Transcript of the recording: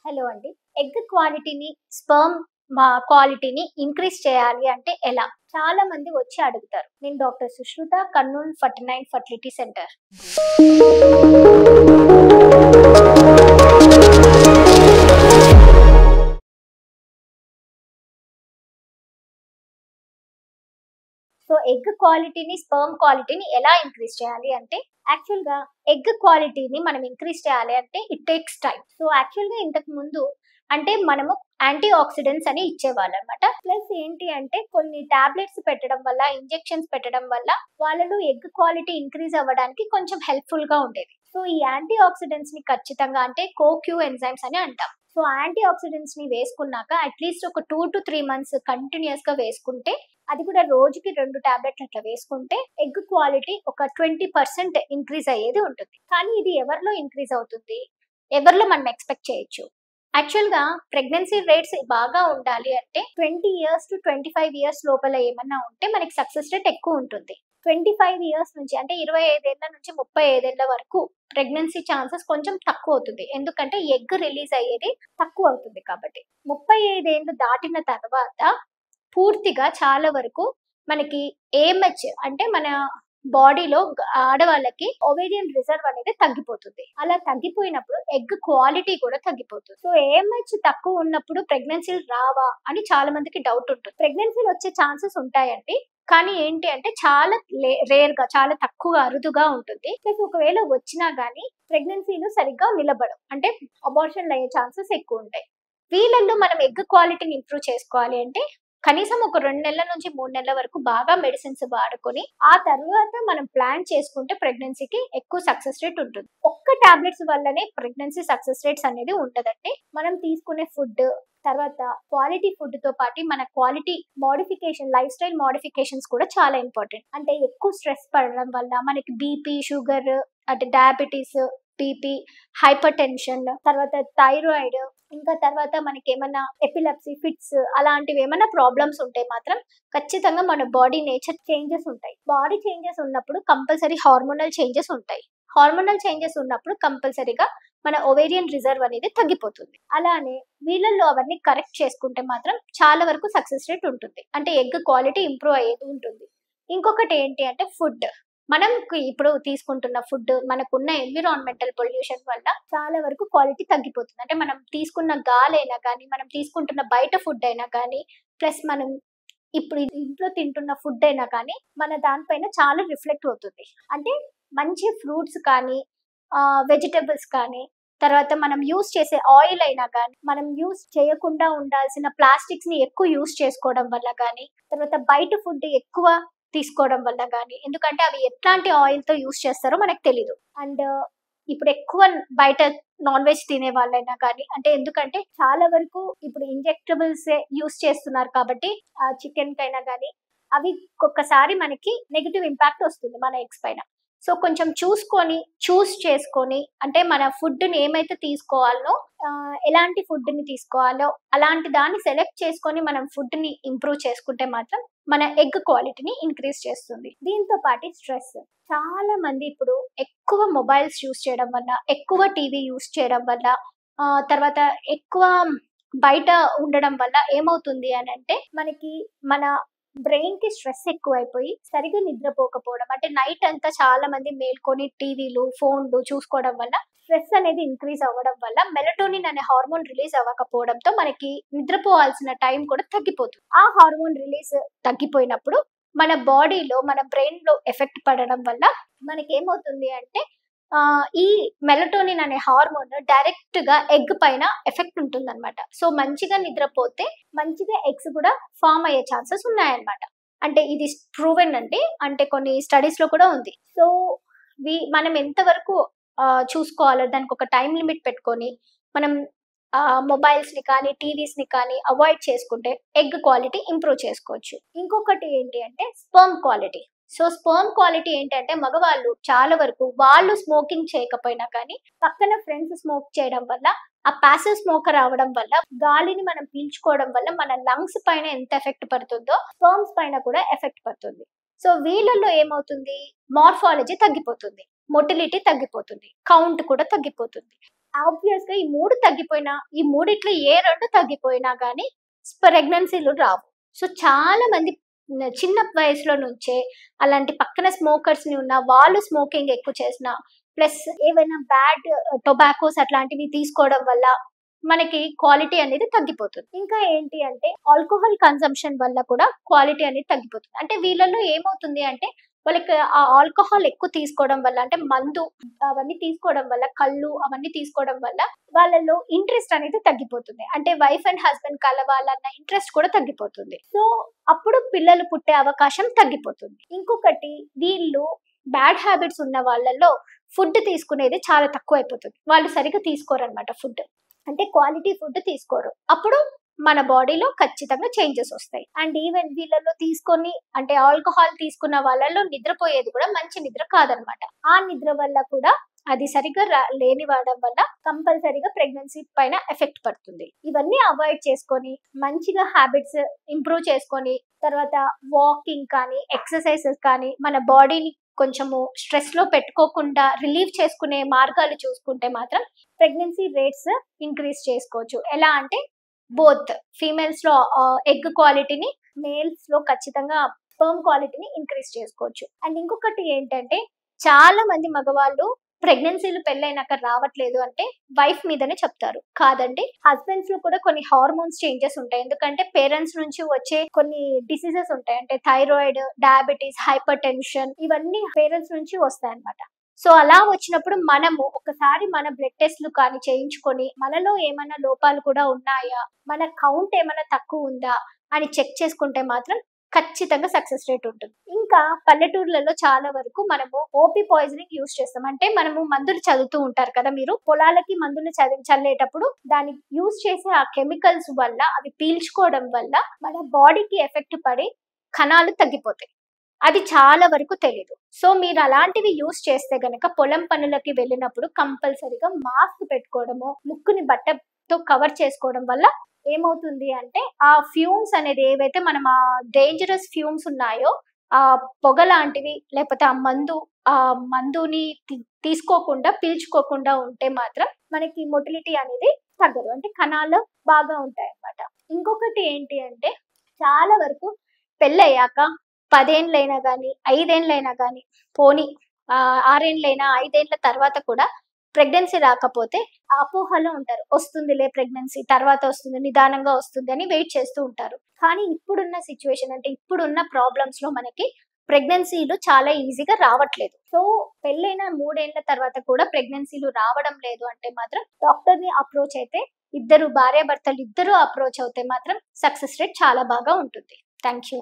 Hello అండి. Egg క్వాలిటీని, sperm క్వాలిటీని ఇంక్రీజ్ చేయాలి అంటే ఎలా? చాలా మంది వచ్చి అడుగుతారు. నేను doctor Sushruta, Kurnool 49 fertility centre. So egg క్వాలిటీని, స్పెర్మ్ క్వాలిటీని ఎలా ఇంక్రీజ్ చేయాలి అంటే యాక్చువల్‌గా ఎగ్ క్వాలిటీని మనం ఇంక్రీజ్ చేయాలి అంటే ఇట్ టేక్స్ టైమ్. సో యాక్చువల్‌గా ఇంతకు ముందు అంటే మనము యాంటీ ఆక్సిడెంట్స్ అని ఇచ్చేవాళ్ళనమాట. ప్లస్ ఏంటి అంటే కొన్ని టాబ్లెట్స్ పెట్టడం వల్ల, ఇంజెక్షన్స్ పెట్టడం వల్ల వాళ్ళలో ఎగ్ క్వాలిటీ ఇంక్రీజ్ అవ్వడానికి కొంచెం హెల్ప్‌ఫుల్‌గా ఉండేది. సో ఈ యాంటీ ఆక్సిడెంట్స్‌ని ఖచ్చితంగా అంటే కోక్యూ ఎంజైమ్స్ అని అంటాం. సో యాంటీ ఆక్సిడెంట్స్‌ని వేసుకున్నాక అట్‌లీస్ట్ ఒక 2-3 మంత్స్ కంటిన్యూయస్‌గా వేసుకుంటే, అది కూడా రోజుకి 2 టాబ్లెట్లు అట్లా వేసుకుంటే ఎగ్ క్వాలిటీ ఒక 20% ఇంక్రీజ్ అయ్యేది ఉంటుంది. కానీ ఇది ఎవరిలో ఇంక్రీజ్ అవుతుంది? ఎవరిలో మనం ఎక్స్‌పెక్ట్ చేయొచ్చు? యాక్చువల్‌గా ప్రెగ్నెన్సీ రేట్స్ బాగా ఉండాలి అంటే 20 ఇయర్స్ టు 25 ఇయర్స్ లోపల ఏమన్నా ఉంటే మనకి సక్సెస్ రేట్ ఎక్కువ ఉంటుంది. 25 ఇయర్స్ నుంచి అంటే 25 ఏళ్ల నుంచి 35 ఏళ్ల వరకు ప్రెగ్నెన్సీ ఛాన్సెస్ కొంచెం తక్కువ అవుతుంది. ఎందుకంటే ఎగ్ రిలీజ్ అయ్యేది తక్కువ అవుతుంది కాబట్టి. 35 ఏళ్లు దాటిన తర్వాత పూర్తిగా చాలా వరకు మనకి ఏఎంహెచ్ అంటే మన బాడీలో ఆడవాళ్ళకి ఓవేరియన్ రిజర్వ్ అనేది తగ్గిపోతుంది. అలా తగ్గిపోయినప్పుడు ఎగ్ క్వాలిటీ కూడా తగ్గిపోతుంది. సో ఏఎంహెచ్ తక్కువ ఉన్నప్పుడు ప్రెగ్నెన్సీలు రావా అని చాలా మందికి డౌట్ ఉంటుంది. ప్రెగ్నెన్సీలు వచ్చే ఛాన్సెస్ ఉంటాయండి. కానీ ఏంటి అంటే చాలా రేర్ గా, చాలా తక్కువ అరుదుగా ఉంటుంది. ప్లస్ ఒకవేళ వచ్చినా గానీ ప్రెగ్నెన్సీలు సరిగ్గా నిలబడవు. అంటే అబార్షన్లు అయ్యే ఛాన్సెస్ ఎక్కువ ఉంటాయి. వీళ్ళల్లో మనం ఎగ్ క్వాలిటీని ఇంప్రూవ్ చేసుకోవాలి అంటే కనీసం ఒక 2 నెలల నుంచి 3 నెలల వరకు బాగా మెడిసిన్స్ వాడుకొని ఆ తర్వాత మనం ప్లాన్ చేసుకుంటే ప్రెగ్నెన్సీకి ఎక్కువ సక్సెస్ రేట్ ఉంటుంది. ఒక్క టాబ్లెట్స్ వల్లనే ప్రెగ్నెన్సీ సక్సెస్ రేట్స్ అనేది ఉండదండి. మనం తీసుకునే ఫుడ్, తర్వాత క్వాలిటీ ఫుడ్ తో పాటు మన quality modification, life style modifications కూడా చాలా ఇంపార్టెంట్. అంటే ఎక్కువ స్ట్రెస్ పడడం వల్ల మనకి బీపీ, షుగర్, అంటే డయాబెటీస్, బీపీ, హైపర్ టెన్షన్, తర్వాత థైరాయిడ్, ఇంకా తర్వాత మనకి ఏమన్నా ఎపిలెప్సీ, ఫిట్స్ అలాంటివి ఏమన్నా ప్రాబ్లమ్స్ ఉంటే మాత్రం ఖచ్చితంగా మన బాడీ నేచర్ చేంజెస్ ఉంటాయి. బాడీ చేంజెస్ ఉన్నప్పుడు కంపల్సరీ హార్మోనల్ చేంజెస్ ఉంటాయి. హార్మోనల్ చేంజెస్ ఉన్నప్పుడు కంపల్సరీగా మన ఓవేరియన్ రిజర్వ్ అనేది తగ్గిపోతుంది. అలానే వీళ్ళల్లో అవన్నీ కరెక్ట్ చేసుకుంటే మాత్రం చాలా వరకు సక్సెస్ రేట్ ఉంటుంది. అంటే ఎగ్ క్వాలిటీ ఇంప్రూవ్ అయ్యేది ఉంటుంది. ఇంకొకటి ఏంటి అంటే ఫుడ్. మనం ఇప్పుడు తీసుకుంటున్న ఫుడ్, మనకున్న ఎన్విరాన్మెంటల్ పొల్యూషన్ వల్ల చాలా వరకు క్వాలిటీ తగ్గిపోతుంది. అంటే మనం తీసుకున్న గాలైనా కానీ, మనం తీసుకుంటున్న బయట ఫుడ్ అయినా కానీ, ప్లస్ మనం ఇప్పుడు ఇంట్లో తింటున్న ఫుడ్ అయినా కానీ మన దానిపైన చాలా రిఫ్లెక్ట్ అవుతుంది. అంటే మంచి ఫ్రూట్స్ కానీ, వెజిటబుల్స్ కానీ, తర్వాత మనం యూజ్ చేసే ఆయిల్ అయినా కానీ, మనం యూజ్ చేయకుండా ఉండాల్సిన ప్లాస్టిక్స్ ని ఎక్కువ యూజ్ చేసుకోవడం వల్ల కానీ, తర్వాత బయట ఫుడ్ ఎక్కువ తీసుకోవడం వల్ల కానీ, ఎందుకంటే అవి ఎట్లాంటి ఆయిల్ తో యూజ్ చేస్తారో మనకు తెలీదు. అండ్ ఇప్పుడు ఎక్కువ బయట నాన్ వెజ్ తినే వాళ్ళైనా కానీ, అంటే ఎందుకంటే చాలా వరకు ఇప్పుడు ఇంజెక్టబుల్స్ యూజ్ చేస్తున్నారు కాబట్టి చికెన్ కైనా కానీ అవి ఒక్కొక్కసారి మనకి నెగిటివ్ ఇంపాక్ట్ వస్తుంది మన ఎగ్స్ పైన. సో కొంచెం చూస్ చేసుకొని అంటే మన ఫుడ్ని ఏమైతే తీసుకోవాలో, ఎలాంటి ఫుడ్ని తీసుకోవాలో అలాంటి దాన్ని సెలెక్ట్ చేసుకొని మనం ఫుడ్ని ఇంప్రూవ్ చేసుకుంటే మాత్రం మన ఎగ్ క్వాలిటీని ఇంక్రీజ్ చేస్తుంది. దీంతో పాటు స్ట్రెస్. చాలా మంది ఇప్పుడు ఎక్కువ మొబైల్స్ యూస్ చేయడం వల్ల, ఎక్కువ టీవీ యూస్ చేయడం వల్ల, తర్వాత ఎక్కువ బయట ఉండడం వల్ల ఏమవుతుంది అని అంటే మనకి మన బ్రెయిన్ కి స్ట్రెస్ ఎక్కువైపోయి సరిగా నిద్రపోకపోవడం, అంటే నైట్ అంతా చాలా మంది మేల్కొని టీవీలు, ఫోన్లు చూసుకోవడం వల్ల స్ట్రెస్ అనేది ఇంక్రీజ్ అవ్వడం వల్ల మెలటోనిన్ అనే హార్మోన్ రిలీజ్ అవ్వకపోవడంతో మనకి నిద్రపోవాల్సిన టైం కూడా తగ్గిపోతుంది. ఆ హార్మోన్ రిలీజ్ తగ్గిపోయినప్పుడు మన బాడీలో, మన బ్రెయిన్ లో ఎఫెక్ట్ పడడం వల్ల మనకి ఏమవుతుంది అంటే ఈ మెలటోనిన్ అనే హార్మోన్ డైరెక్ట్ గా ఎగ్ పైన ఎఫెక్ట్ ఉంటుంది అనమాట. సో మంచిగా నిద్రపోతే మంచిగా ఎగ్స్ కూడా ఫామ్ అయ్యే ఛాన్సెస్ ఉన్నాయన్నమాట. అంటే ఇది ప్రూవెన్ అండి, అంటే కొన్ని స్టడీస్ లో కూడా ఉంది. సో మనం ఎంతవరకు చూసుకోవాలో దానికి ఒక టైం లిమిట్ పెట్టుకొని మనం మొబైల్స్ ని కానీ, టీవీస్ ని కానీ అవాయిడ్ చేసుకుంటే ఎగ్ క్వాలిటీ ఇంప్రూవ్ చేసుకోవచ్చు. ఇంకొకటి ఏంటి అంటే sperm quality. So sperm quality ఏంటంటే మగవాళ్ళు చాలా వరకు వాళ్ళు స్మోకింగ్ చేయకపోయినా కానీ పక్కన ఫ్రెండ్స్ స్మోక్ చేయడం వల్ల, ఆ ప్యాసివ్ స్మోకర్ అవడం వల్ల, గాలిని మనం పీల్చుకోవడం వల్ల మన లంగ్స్ పైన ఎంత ఎఫెక్ట్ పడుతుందో స్పెర్మ్స్ పైన కూడా ఎఫెక్ట్ పడుతుంది. సో వీళ్ళల్లో ఏమవుతుంది, మార్ఫాలజీ తగ్గిపోతుంది, మొటిలిటీ తగ్గిపోతుంది, కౌంట్ కూడా తగ్గిపోతుంది. ఆబ్వియస్ గా ఈ 3 తగ్గిపోయినా, ఈ మూడిట్లో ఏ 2 తగ్గిపోయినా గానీ ప్రెగ్నెన్సీలు రావు. సో చాలా మంది చిన్న వయసులో నుంచే అలాంటి పక్కన స్మోకర్స్‌ని ఉన్న వాళ్ళు స్మోకింగ్ ఎక్కువ చేసిన, ప్లస్ ఏవైనా బ్యాడ్ టొబాకోస్ అట్లాంటివి తీసుకోవడం వల్ల మనకి క్వాలిటీ అనేది తగ్గిపోతుంది. ఇంకా ఏంటి అంటే ఆల్కహాల్ కన్సంప్షన్ వల్ల కూడా క్వాలిటీ అనేది తగ్గిపోతుంది. అంటే వీళ్ళలో ఏమవుతుంది అంటే వాళ్ళకి ఆ ఆల్కహాల్ ఎక్కువ తీసుకోవడం వల్ల, అంటే మందు అవన్నీ తీసుకోవడం వల్ల, కళ్ళు అవన్నీ తీసుకోవడం వల్ల వాళ్ళలో ఇంట్రెస్ట్ అనేది తగ్గిపోతుంది. అంటే వైఫ్ అండ్ హస్బెండ్ కలవాలన్న ఇంట్రెస్ట్ కూడా తగ్గిపోతుంది. సో అప్పుడు పిల్లలు పుట్టే అవకాశం తగ్గిపోతుంది. ఇంకొకటి, వీళ్ళు బ్యాడ్ హ్యాబిట్స్ ఉన్న వాళ్ళలో ఫుడ్ తీసుకునేది చాలా తక్కువ అయిపోతుంది. వాళ్ళు సరిగ్గా తీసుకోరన్నమాట ఫుడ్. అంటే క్వాలిటీ ఫుడ్ తీసుకోరు. అప్పుడు మన బాడీలో ఖచ్చితంగా చేంజెస్ వస్తాయి. అండ్ ఈవెన్ వీళ్ళలో తీసుకొని, అంటే ఆల్కహాల్ తీసుకున్న వాళ్ళలో నిద్రపోయేది కూడా మంచి నిద్ర కాదనమాట. ఆ నిద్ర వల్ల కూడా అది సరిగ్గా లేని వాడడం వల్ల కంపల్సరీగా ప్రెగ్నెన్సీ పైన ఎఫెక్ట్ పడుతుంది. ఇవన్నీ అవాయిడ్ చేసుకొని మంచిగా హ్యాబిట్స్ ఇంప్రూవ్ చేసుకొని, తర్వాత వాకింగ్ కానీ ఎక్సర్సైజెస్ కానీ మన బాడీని కొంచెము స్ట్రెస్ లో పెట్టుకోకుండా రిలీవ్ చేసుకునే మార్గాలు చూసుకుంటే మాత్రం ప్రెగ్నెన్సీ రేట్స్ ఇంక్రీజ్ చేసుకోవచ్చు. ఎలా అంటే బోత్ ఫీమేల్స్ లో ఎగ్ క్వాలిటీని, మేల్స్ లో ఖచ్చితంగా స్పెర్మ్ క్వాలిటీని ఇంక్రీజ్ చేసుకోవచ్చు. అండ్ ఇంకొకటి ఏంటంటే చాలా మంది మగవాళ్ళు ప్రెగ్నెన్సీలు పెళ్ళైనాక రావట్లేదు అంటే వైఫ్ మీదనే చెప్తారు. కాదండి, హస్బెండ్స్ లో కూడా కొన్ని హార్మోన్స్ చేంజెస్ ఉంటాయి. ఎందుకంటే పేరెంట్స్ నుంచి వచ్చే కొన్ని డిసీజెస్ ఉంటాయి. అంటే థైరాయిడ్, డయాబెటీస్, హైపర్ టెన్షన్, ఇవన్నీ పేరెంట్స్ నుంచి వస్తాయి అన్నమాట. సో అలా వచ్చినప్పుడు మనము ఒకసారి మన బ్లడ్ టెస్ట్లు కానీ చేయించుకొని మనలో ఏమైనా లోపాలు కూడా ఉన్నాయా, మన కౌంట్ ఏమైనా తక్కువ ఉందా అని చెక్ చేసుకుంటే మాత్రం ఖచ్చితంగా సక్సెస్ రేట్ ఉంటుంది. ఇంకా పల్లెటూర్లలో చాలా వరకు మనము ఓపీ పాయిజనింగ్ యూజ్ చేస్తాం. అంటే మనము మందులు చదువుతూ ఉంటారు కదా, మీరు పొలాలకి మందులు చల్లేటప్పుడు దానికి యూజ్ చేసే ఆ కెమికల్స్ వల్ల, అవి పీల్చుకోవడం వల్ల మన బాడీకి ఎఫెక్ట్ పడి కణాలు తగ్గిపోతాయి. అది చాలా వరకు తెలీదు. సో మీరు అలాంటివి యూజ్ చేస్తే గనక పొలం పనులకి వెళ్ళినప్పుడు కంపల్సరీగా మాస్క్ పెట్టుకోవడము, ముక్కుని బట్టతో కవర్ చేసుకోవడం వల్ల ఏమవుతుంది అంటే ఆ ఫ్యూమ్స్ అనేది, ఏవైతే మనం ఆ డేంజరస్ ఫ్యూమ్స్ ఉన్నాయో, ఆ పొగ లాంటివి, లేకపోతే ఆ మందుని తీసుకోకుండా పీల్చుకోకుండా ఉంటే మాత్రం మనకి మొటిలిటీ అనేది తగ్గదు. అంటే కణాలు బాగా ఉంటాయి అన్నమాట. ఇంకొకటి ఏంటి అంటే చాలా వరకు పెళ్ళయ్యాక 10 ఏళ్ళైనా గానీ, 5 ఏళ్ళైనా గానీ, పోనీ 6 ఏళ్ళైనా, 5 ఏళ్ల తర్వాత కూడా ప్రెగ్నెన్సీ రాకపోతే అపోహలో ఉంటారు. వస్తుందిలే ప్రెగ్నెన్సీ, తర్వాత వస్తుంది, నిదానంగా వస్తుంది అని వెయిట్ చేస్తూ ఉంటారు. కానీ ఇప్పుడున్న సిచ్యువేషన్, అంటే ఇప్పుడున్న ప్రాబ్లమ్స్ లో మనకి ప్రెగ్నెన్సీలు చాలా ఈజీగా రావట్లేదు. సో పెళ్ళైన 3 ఏళ్ల తర్వాత కూడా ప్రెగ్నెన్సీలు రావడం లేదు అంటే మాత్రం డాక్టర్ ని అప్రోచ్ అయితే, భార్యాభర్తలు ఇద్దరు అప్రోచ్ అవుతే మాత్రం సక్సెస్ రేట్ చాలా బాగా ఉంటుంది. Thank you.